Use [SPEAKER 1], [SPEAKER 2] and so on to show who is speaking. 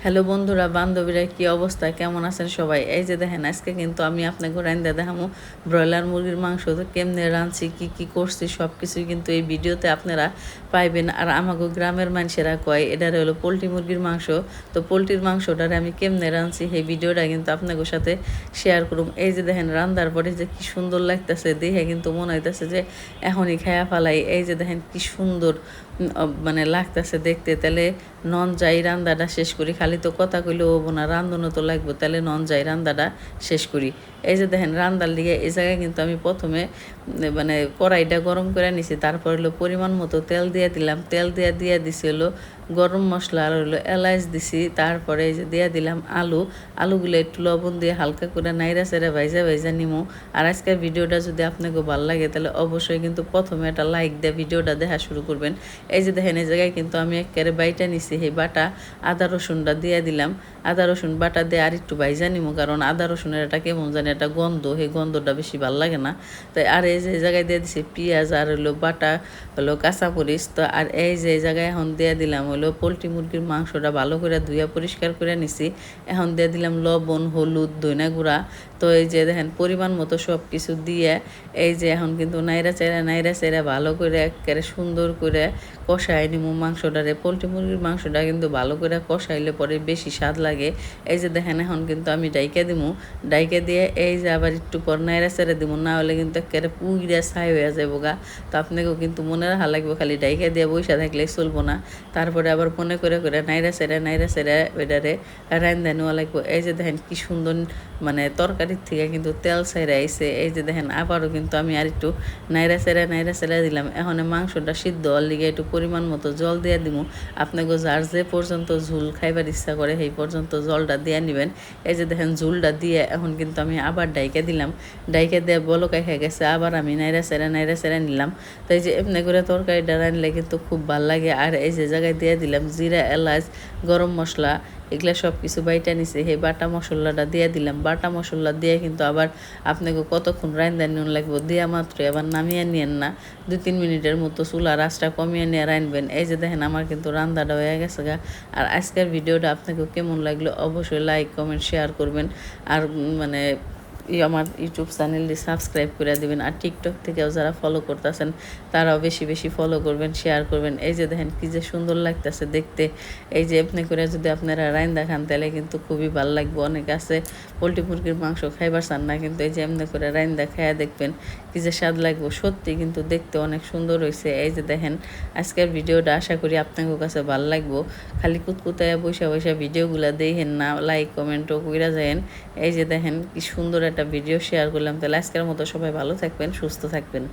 [SPEAKER 1] Hello বন্ধুরা, বান্ধবীরা, কি অবস্থা, কেমন আছেন সবাই? এই যে দেখেন, আজকে কিন্তু আমি আপনাকে রাইন্দা দেখামো ব্রয়লার মুরগির মাংস। তো কেমনে রাঁধছি, কি করছি, সব কিছুই কিন্তু এই ভিডিওতে আপনারা পাইবেন। আর আমাকে গ্রামের মানুষেরা কয় এটারে হলো পোলট্রি মুরগির মাংস। তো পোলট্রির মাংসটারে আমি কেমনে রাঁধছি এই ভিডিওটা কিন্তু আপনাদের সাথে শেয়ার করুম। এই যে দেখেন, রান্নার পরে যে কি সুন্দর লাগতেছে দেখে কিন্তু মনে হইতেছে যে এখনই খায়া ফালাই। এই যে দেখেন কি সুন্দর মানে লাগতেছে দেখতে। তাহলে নন যাই রান্দাটা শেষ করি, খালি তো কথা কইলেও হবো না, রান্ধনও তো লাগবো, তাহলে নন যাই রান্দাটা শেষ করি। এই যে দেখেন, রান্দার লিগে এই জায়গায় কিন্তু আমি প্রথমে মানে কড়াইটা গরম করে নিছি, তারপর হলো পরিমাণ মতো তেল দিয়ে দিলাম, তেল দিয়ে দিছি হলো গরম মশলা আর হলো এলাচ দিছি। তারপরে এই যে দিয়ে দিলাম আলুগুলো একটু লবণ দিয়ে হালকা করে নাইরা সেরা ভাইজা নিমু। আর আজকের ভিডিওটা যদি আপনাকে ভালো লাগে তাহলে অবশ্যই কিন্তু প্রথমে একটা লাইক দিয়ে ভিডিওটা দেখা শুরু করবেন। এই যে দেখেন, এই জায়গায় কিন্তু আমি একেবারে বাইটা নিছি, সেই বাটা আদা রসুনটা দিয়ে দিলাম। আদা রসুন বাটা দিয়ে আর একটু ভাইজা নিমু, কারণ আদা রসুনের একটা কেমন জানি একটা গন্ধ, সেই গন্ধটা বেশি ভালো লাগে না। তাই আর এই যে জায়গায় দিয়ে দিছি পেঁয়াজ আর হলো বাটা হলো কাঁচামরিচ। তো আর এই যে জায়গায় এখন দিয়ে দিলাম হলো পোলট্রি মুরগির মাংসটা ভালো করে ধুইয়া পরিষ্কার করে নিছি। এখন দিয়ে দিলাম লবণ, হলুদ, ধনিয়া গুঁড়া। তো এই যে দেখেন পরিমাণ মতো সব কিছু দিয়ে এই যে এখন কিন্তু নাইরা চাইরা ভালো করে একেবারে সুন্দর করে কষাই নিমু মাংসটারে। পোলট্রি মুরগির মাংসটা কিন্তু ভালো করে কষাইলে পরে বেশি স্বাদ লাগে। এই যে দেখেন, এখন কিন্তু আমি ডাইকা দিয়ে এই যে আবার একটু পর নাইরা চেড়ে দিমু, না হলে কিন্তু একেবারে পুইরা ছাই হয়ে যাবো গা। তো আপনাকেও কিন্তু মনে রাখা লাগবে, খালি ডাইকা দিয়ে বইসা থাকলে চলবো না। তারপরে আবার মনে করে নাইরা চেড়ে ওইটারে রান্দা নেওয়া লাগবো। এই যে দেখেন কি সুন্দর মানে তরকারির থেকে কিন্তু তেল ছাইরা আইছে। এই যে দেখেন, আবারও কিন্তু আমি আর একটু নাইরা চেড়ে দিলাম। এখন মাংসটা সিদ্ধ হওয়ার লিগে একটু পরিমাণ মতো জল দিয়ে দিব। আপনাকে যার যে পর্যন্ত ঝুল খাইবার ইচ্ছা করে সেই পর্যন্ত জলটা দিয়ে নেবেন। এই যে দেখেন, ঝুলটা দিয়ে এখন কিন্তু আমি আবার ডাইকা দিলাম। ডাইকা দিয়ে বলকাই হয়ে গেছে, আবার আমি নাইরা চেড়ে নিলাম। তো এই যে এমনি করে তরকারিটা রানলে কিন্তু খুব ভাল লাগে। আর এই যে জায়গায় দিয়ে দিলাম জিরা, এলাচ, গরম মশলা, এগুলো সব কিছু বাইটা নিছে, সেই বাটা মশলাটা দিয়ে দিলাম। বাটা মশলা দিয়ে কিন্তু আবার আপনাকে কতক্ষণ রান্না নিন লাগবে, দেওয়া মাত্র আবার নামিয়ে নিয়েন না, 2-3 মিনিটের মতো চুলার আঁচটা কমিয়ে নিয়ে রানবেন। এই যে দেখেন, আমার কিন্তু রান্নাটা হয়ে গেছে গা। আর আজকের ভিডিওটা আপনাকে কেমন লাগলো অবশ্যই লাইক, কমেন্ট, শেয়ার করবেন। আর মানে আমার ইউটিউব চ্যানেলটি সাবস্ক্রাইব করে দেবেন। আর টিকটক থেকেও যারা ফলো করতেছেন তারাও বেশি ফলো করবেন, শেয়ার করবেন। এই যে দেখেন কি যে সুন্দর লাগতেছে দেখতে। এই যে এমনি করে যদি আপনারা রাইন্দা খান তাহলে কিন্তু খুবই ভালো লাগবে। অনেক আছে পোলট্রি মুরগির মাংস খাইবার চান না, কিন্তু এই যে এমনি করে রাইন্দা খাইয়া দেখবেন কি যে স্বাদ লাগবে। সত্যি কিন্তু দেখতে অনেক সুন্দর হয়েছে। এই যে দেখেন, আজকের ভিডিওটা আশা করি আপনাদের কাছে ভালো লাগবো। খালি কুতকুতায় বৈশা ভিডিওগুলো দেখেন না, লাইক কমেন্টও কইরা যায়েন। এই যে দেখেন কি সুন্দর একটা ভিডিও শেয়ার করলাম। তাহলে আজকের মতো সবাই ভালো থাকবেন, সুস্থ থাকবেন।